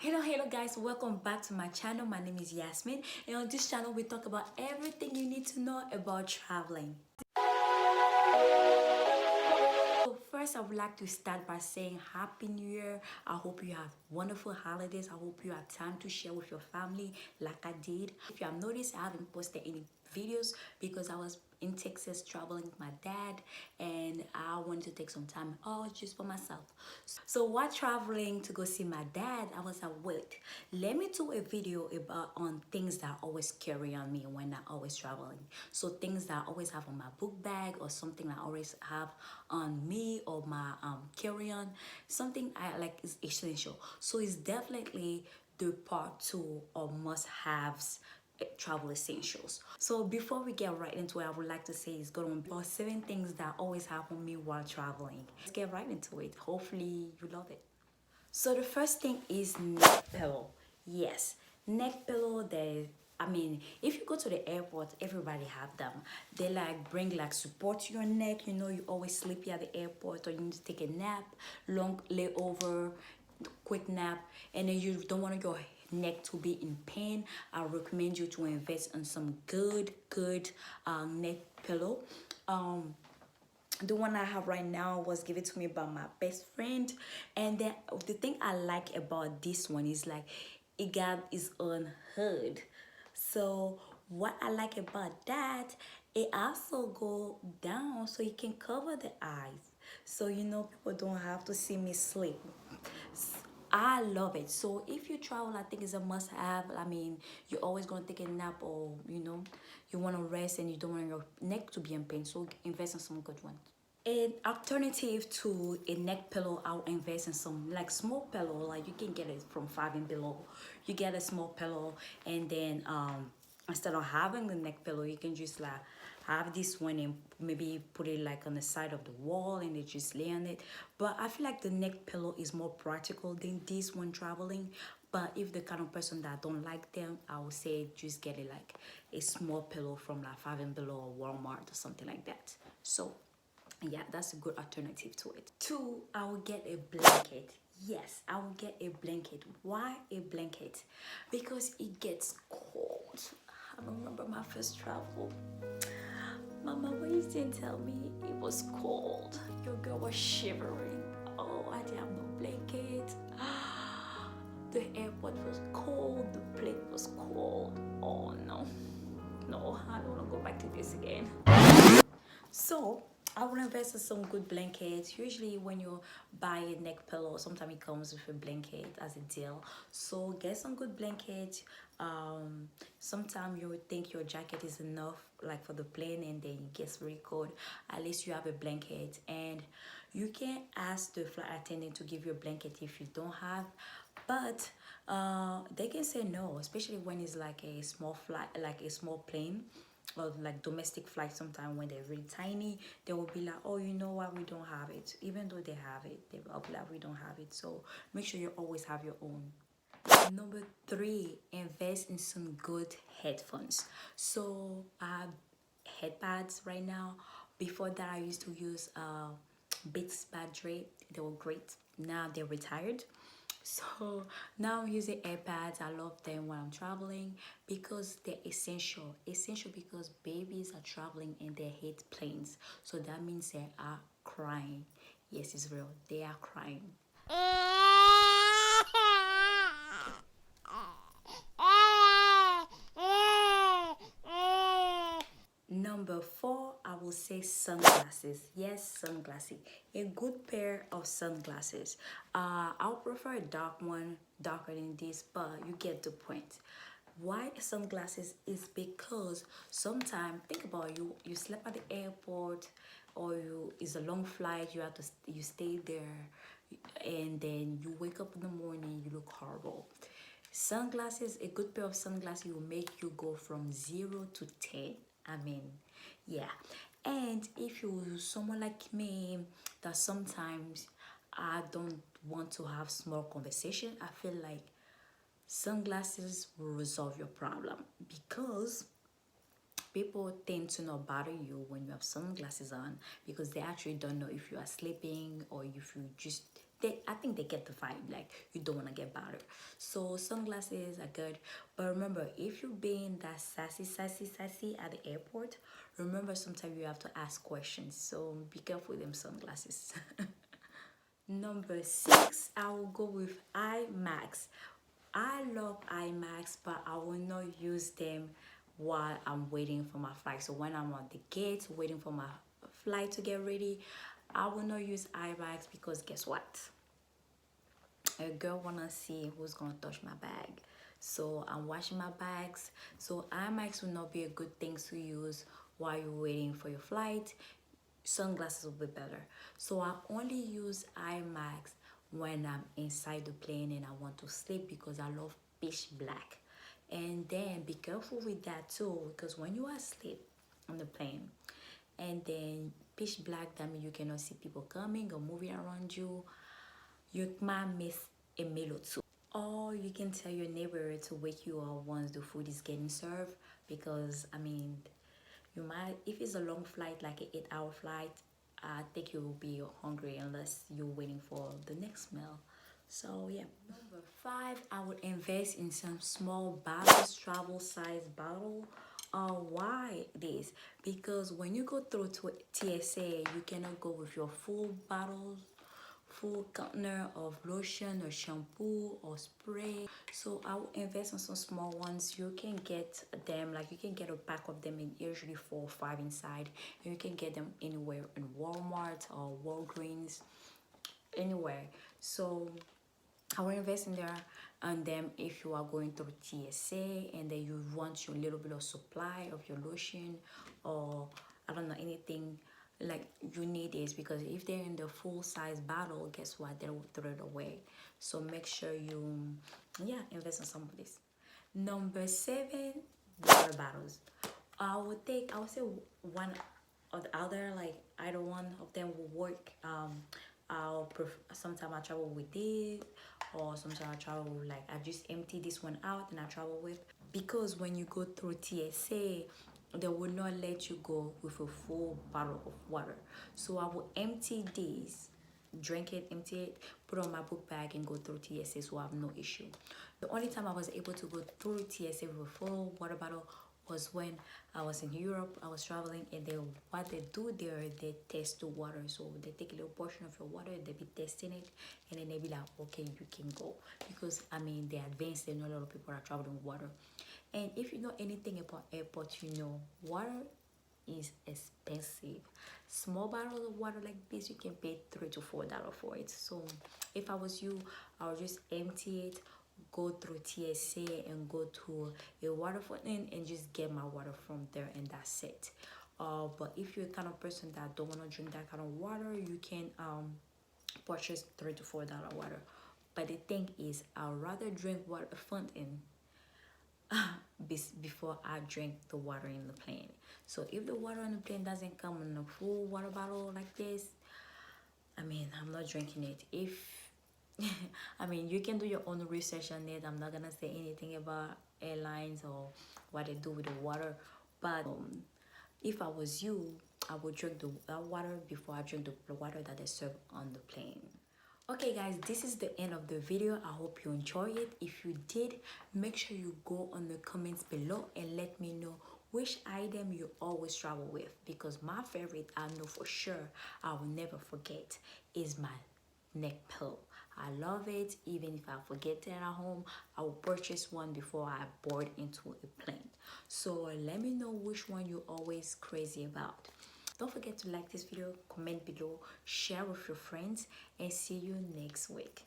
Hello guys, welcome back to my channel. My name is Yasmin, and on this channel we talk about everything you need to know about traveling. So first, I would like to start by saying Happy New Year. I hope you have wonderful holidays. I hope you have time to share with your family like I did. If you have noticed, I haven't posted any videos because I was in Texas traveling with my dad, and I wanted to take some time out just for myself. So while traveling to go see my dad, I was like, wait, let me do a video about on things that I always carry on me when I always traveling. So things that I always have on my book bag, or something I always have on me or my carry on, something I like is essential. So it's definitely the part two or must haves travel essentials. So before we get right into it, I would like to say it's going to be about 7 things that always happen to me while traveling. Let's get right into it. Hopefully you love it. So the first thing is neck pillow. Yes, neck pillow. If you go to the airport, everybody have them. They like bring like support to your neck. You know, you always sleepy at the airport, or you need to take a nap, long layover, quick nap, and then you don't want your neck to be in pain. I recommend you to invest in some good neck pillow. The one I have right now was given to me by my best friend, and then the thing I like about this one is like it got its own hood. So what I like about that, it also go down so you can cover the eyes, so you know people don't have to see me sleep. I love it. So if you travel, I think it's a must have. I mean, you're always going to take a nap, or you know, you want to rest and you don't want your neck to be in pain, so invest in some good ones. An alternative to a neck pillow, I'll invest in some like small pillow. Like you can get it from 5 and below. You get a small pillow, and then instead of having the neck pillow, you can just like have this one and maybe put it like on the side of the wall and they just lay on it. But I feel like the neck pillow is more practical than this when traveling. But if the kind of person that don't like them, I would say just get it like a small pillow from like 5 and below or Walmart or something like that. So yeah, that's a good alternative to it. 2, I will get a blanket. Yes, I will get a blanket. Why a blanket? Because it gets cold. I remember my first travel. My mama used to tell me it was cold. Your girl was shivering. Oh, I didn't have no blanket. The airport was cold. The plane was cold. Oh no. No, I don't want to go back to this again. So I will invest in some good blankets. Usually when you buy a neck pillow, sometimes it comes with a blanket as a deal. So get some good blankets. Sometimes you would think your jacket is enough like for the plane, and then it gets really cold. At least you have a blanket, and you can ask the flight attendant to give you a blanket if you don't have, but they can say no, especially when it's like a small flight, like a small plane, or like domestic flights. Sometimes when they're really tiny, they will be like, oh, you know what, we don't have it. Even though they have it, they will be like, we don't have it. So make sure you always have your own. Number 3, invest in some good headphones. So I have headpads right now. Before that, I used to use Beats battery. They were great. Now they're retired. So now I'm using AirPods. I love them when I'm traveling because they're essential. Essential because babies are traveling and they hate planes. So that means they are crying. Yes, it's real. They are crying. Number 4, I will say sunglasses. Yes, sunglasses. A good pair of sunglasses. I'll prefer a dark one, darker than this, but you get the point. Why sunglasses is because sometimes, think about it, you slept at the airport, or it's a long flight, you stay there, and then you wake up in the morning, you look horrible. Sunglasses, a good pair of sunglasses will make you go from 0 to 10. I mean, yeah. And if you're someone like me that sometimes I don't want to have small conversation, I feel like sunglasses will resolve your problem, because people tend to not bother you when you have sunglasses on, because they actually don't know if you are sleeping or if you just I think they get the vibe, like you don't want to get bothered. So sunglasses are good, but remember, if you're being that sassy at the airport, remember sometimes you have to ask questions, so be careful with them sunglasses. Number six, I will go with Imax. I love Imax, but I will not use them while I'm waiting for my flight. So when I'm at the gate waiting for my flight to get ready, I will not use Imax because guess what? A girl wanna see who's gonna touch my bag. So I'm washing my bags. So Imax will not be a good thing to use while you're waiting for your flight. Sunglasses will be better. So I only use Imax when I'm inside the plane and I want to sleep because I love pitch black. And then be careful with that too, because when you are asleep on the plane and then pitch black, that means you cannot see people coming or moving around you. You might miss a meal or two. Or you can tell your neighbor to wake you up once the food is getting served, because I mean, you might, if it's a long flight like an 8-hour flight, I think you will be hungry unless you're waiting for the next meal. So yeah. Number five, I would invest in some small bottles, travel size bottle. Why this? Because when you go through to TSA, you cannot go with your full bottles, full container of lotion or shampoo or spray. So I will invest in some small ones. You can get them, like you can get a pack of them in usually 4 or 5 inside, and you can get them anywhere in Walmart or Walgreens, anywhere. So I will invest in there on them if you are going through TSA and then you want your little bit of supply of your lotion, or I don't know, anything like you need this, because if they're in the full size bottle, guess what, they will throw it away. So make sure you, yeah, invest in some of this. Number seven, water bottles. I would say one or the other, like either one of them will work. Sometimes I travel with this, or sometimes I travel with, like, I just empty this one out and I travel with, because when you go through TSA, they will not let you go with a full bottle of water. So I will empty this, drink it, empty it, put on my book bag and go through TSA, so I have no issue. The only time I was able to go through TSA with a full water bottle was when I was in Europe. I was traveling, and they, what they do there, they test the water. So they take a little portion of your water, they be testing it, and then they be like, okay, you can go, because I mean they're advanced, they know a lot of people are traveling with water. And if you know anything about airports, you know water is expensive. Small bottles of water like this, you can pay $3 to $4 for it. So if I was you, I would just empty it, go through TSA and go to a water fountain and just get my water from there, and that's it. But if you're the kind of person that don't want to drink that kind of water, you can purchase $3 to $4 water. But the thing is, I'd rather drink water fountain before I drink the water in the plane. So if the water on the plane doesn't come in a full water bottle like this, I mean, I'm not drinking it. If I mean, you can do your own research on it. I'm not gonna say anything about airlines or what they do with the water, but if I was you, I would drink the water before I drink the water that they serve on the plane. Okay guys, this is the end of the video. I hope you enjoy it. If you did, make sure you go on the comments below and let me know which item you always travel with, because my favorite, I know for sure I will never forget, is my neck pillow. I love it. Even if I forget it at home, I will purchase one before I board into a plane. So let me know which one you're always crazy about. Don't forget to like this video, comment below, share with your friends, and see you next week.